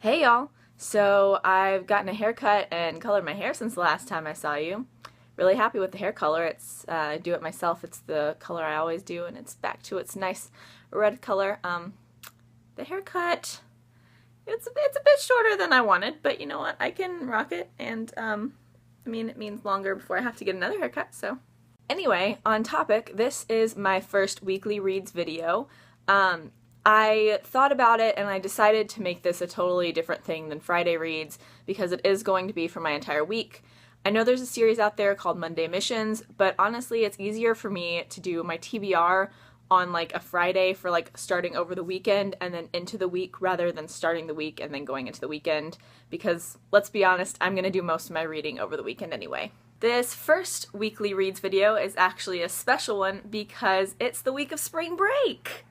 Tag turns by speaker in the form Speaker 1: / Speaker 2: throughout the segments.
Speaker 1: Hey y'all! So I've gotten a haircut and colored my hair since the last time I saw you. Really happy with the hair color. I do it myself. It's the color I always do, and it's back to its nice red color. The haircut, it's a bit shorter than I wanted, but you know what? I can rock it, and it means longer before I have to get another haircut. So anyway, on topic, this is my first weekly reads video. I thought about it and I decided to make this a totally different thing than Friday Reads because it is going to be for my entire week. I know there's a series out there called Monday Missions, but honestly it's easier for me to do my TBR on like a Friday for like starting over the weekend and then into the week rather than starting the week and then going into the weekend because, let's be honest, I'm going to do most of my reading over the weekend anyway. This first weekly reads video is actually a special one because it's the week of spring break!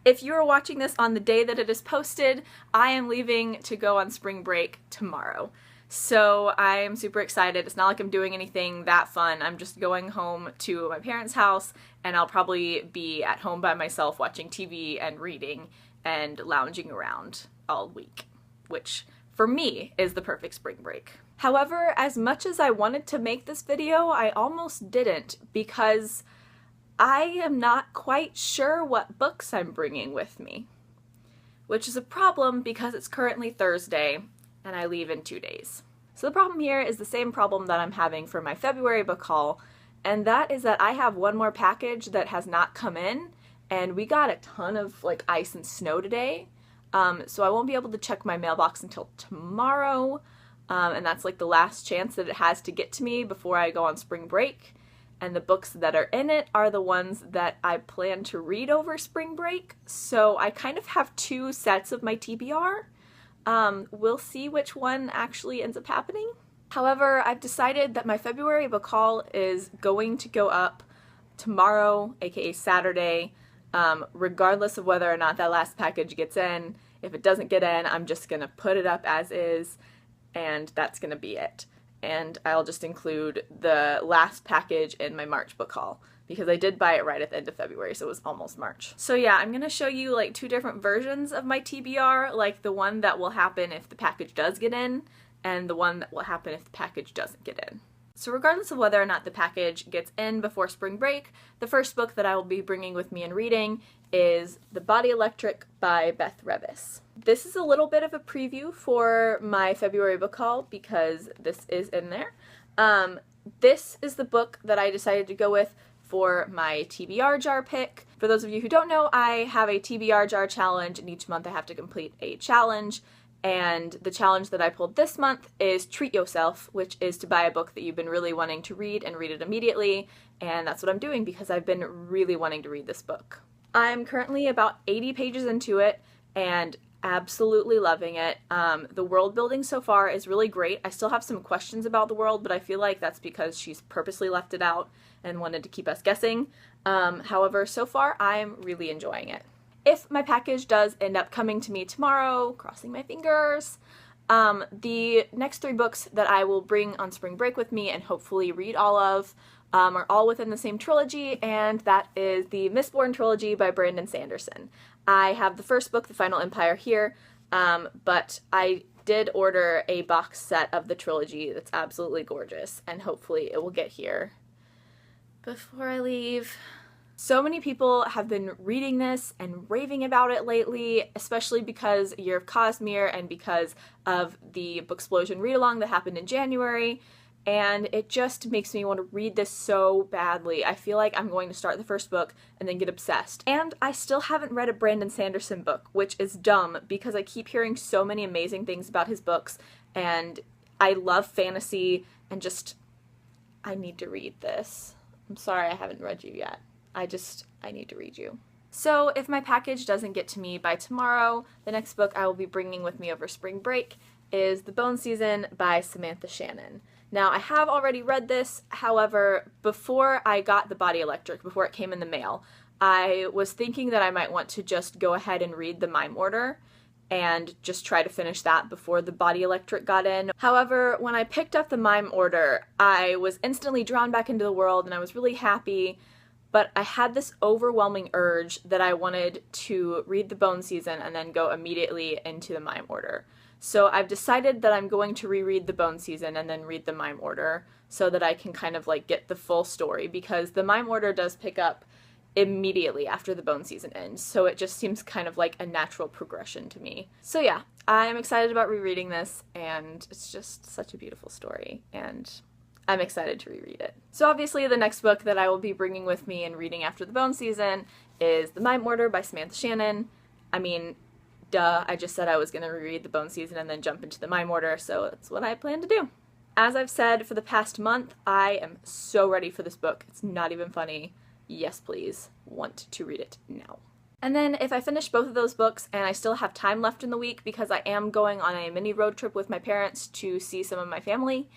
Speaker 1: If you are watching this on the day that it is posted, I am leaving to go on spring break tomorrow. So I am super excited. It's not like I'm doing anything that fun. I'm just going home to my parents' house and I'll probably be at home by myself watching TV and reading and lounging around all week, which for me is the perfect spring break. However, as much as I wanted to make this video, I almost didn't because I am not quite sure what books I'm bringing with me, which is a problem because it's currently Thursday and I leave in 2 days. So the problem here is the same problem that I'm having for my February book haul, and that is that I have one more package that has not come in, and we got a ton of like ice and snow today, so I won't be able to check my mailbox until tomorrow, and that's like the last chance that it has to get to me before I go on spring break. And the books that are in it are the ones that I plan to read over spring break, so I kind of have two sets of my TBR. We'll see which one actually ends up happening. However, I've decided that my February book haul is going to go up tomorrow, aka Saturday, regardless of whether or not that last package gets in. If it doesn't get in, I'm just gonna put it up as is, and that's gonna be it. And I'll just include the last package in my March book haul because I did buy it right at the end of February, so it was almost March. So yeah, I'm gonna show you like two different versions of my TBR, like the one that will happen if the package does get in and the one that will happen if the package doesn't get in. So regardless of whether or not the package gets in before spring break, the first book that I will be bringing with me and reading is The Body Electric by Beth Revis. This is a little bit of a preview for my February book haul because this is in there. This is the book that I decided to go with for my TBR jar pick. For those of you who don't know, I have a TBR jar challenge, and each month I have to complete a challenge. And the challenge that I pulled this month is Treat Yourself, which is to buy a book that you've been really wanting to read and read it immediately. And that's what I'm doing because I've been really wanting to read this book. I'm currently about 80 pages into it and absolutely loving it. The world building so far is really great. I still have some questions about the world, but I feel like that's because she's purposely left it out and wanted to keep us guessing. However, so far I'm really enjoying it. If my package does end up coming to me tomorrow, crossing my fingers, the next three books that I will bring on spring break with me and hopefully read all of are all within the same trilogy, and that is the Mistborn trilogy by Brandon Sanderson. I have the first book, The Final Empire, here, but I did order a box set of the trilogy that's absolutely gorgeous, and hopefully it will get here before I leave. So many people have been reading this and raving about it lately, especially because Year of Cosmere and because of the Booksplosion read-along that happened in January, and it just makes me want to read this so badly. I feel like I'm going to start the first book and then get obsessed. And I still haven't read a Brandon Sanderson book, which is dumb because I keep hearing so many amazing things about his books, and I love fantasy, and I need to read this. I'm sorry I haven't read you yet. I need to read you. So if my package doesn't get to me by tomorrow, the next book I will be bringing with me over spring break is The Bone Season by Samantha Shannon. Now, I have already read this, however, before I got The Body Electric, before it came in the mail, I was thinking that I might want to just go ahead and read the Mime Order and just try to finish that before The Body Electric got in. However, when I picked up the Mime Order, I was instantly drawn back into the world and I was really happy, but I had this overwhelming urge that I wanted to read The Bone Season and then go immediately into the Mime Order. So I've decided that I'm going to reread the Bone Season and then read the Mime Order so that I can kind of like get the full story, because the Mime Order does pick up immediately after the Bone Season ends, so it just seems kind of like a natural progression to me. So yeah, I'm excited about rereading this, and it's just such a beautiful story, and I'm excited to reread it. So obviously the next book that I will be bringing with me and reading after the Bone Season is The Mime Order by Samantha Shannon. I mean, duh, I just said I was going to reread the Bone Season and then jump into the Mime Order, so that's what I plan to do. As I've said for the past month, I am so ready for this book. It's not even funny. Yes, please. Want to read it now. And then if I finish both of those books and I still have time left in the week, because I am going on a mini road trip with my parents to see some of my family,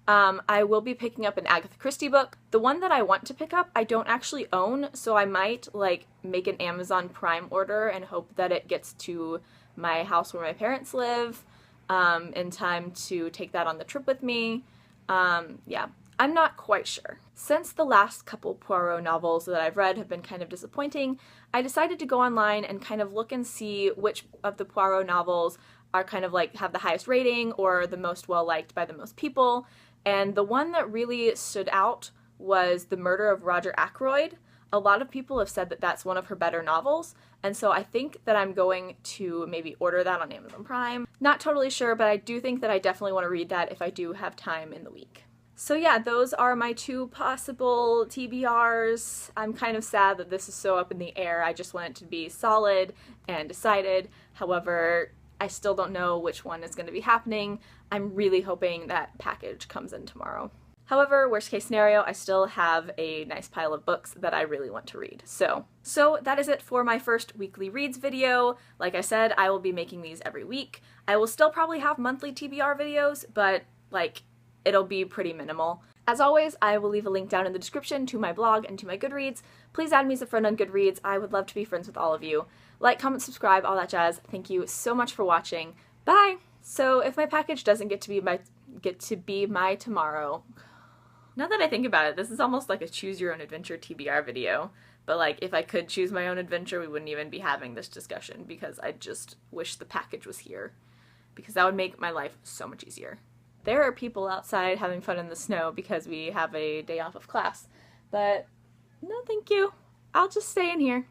Speaker 1: I will be picking up an Agatha Christie book. The one that I want to pick up I don't actually own, so I might like make an Amazon Prime order and hope that it gets to my house where my parents live in time to take that on the trip with me. Yeah, I'm not quite sure. Since the last couple Poirot novels that I've read have been kind of disappointing, I decided to go online and kind of look and see which of the Poirot novels are kind of like have the highest rating or the most well liked by the most people. And the one that really stood out was The Murder of Roger Ackroyd. A lot of people have said that that's one of her better novels, and so I think that I'm going to maybe order that on Amazon Prime. Not totally sure, but I do think that I definitely want to read that if I do have time in the week. So yeah, those are my two possible TBRs. I'm kind of sad that this is so up in the air. I just want it to be solid and decided. However, I still don't know which one is going to be happening. I'm really hoping that package comes in tomorrow. However, worst case scenario, I still have a nice pile of books that I really want to read. So that is it for my first weekly reads video. Like I said, I will be making these every week. I will still probably have monthly TBR videos, but like, it'll be pretty minimal. As always, I will leave a link down in the description to my blog and to my Goodreads. Please add me as a friend on Goodreads. I would love to be friends with all of you. Like, comment, subscribe, all that jazz. Thank you so much for watching. Bye! So if my package doesn't get to be my tomorrow, now that I think about it, this is almost like a choose your own adventure TBR video. But like, if I could choose my own adventure, we wouldn't even be having this discussion, because I just wish the package was here, because that would make my life so much easier. There are people outside having fun in the snow because we have a day off of class, but no thank you. I'll just stay in here.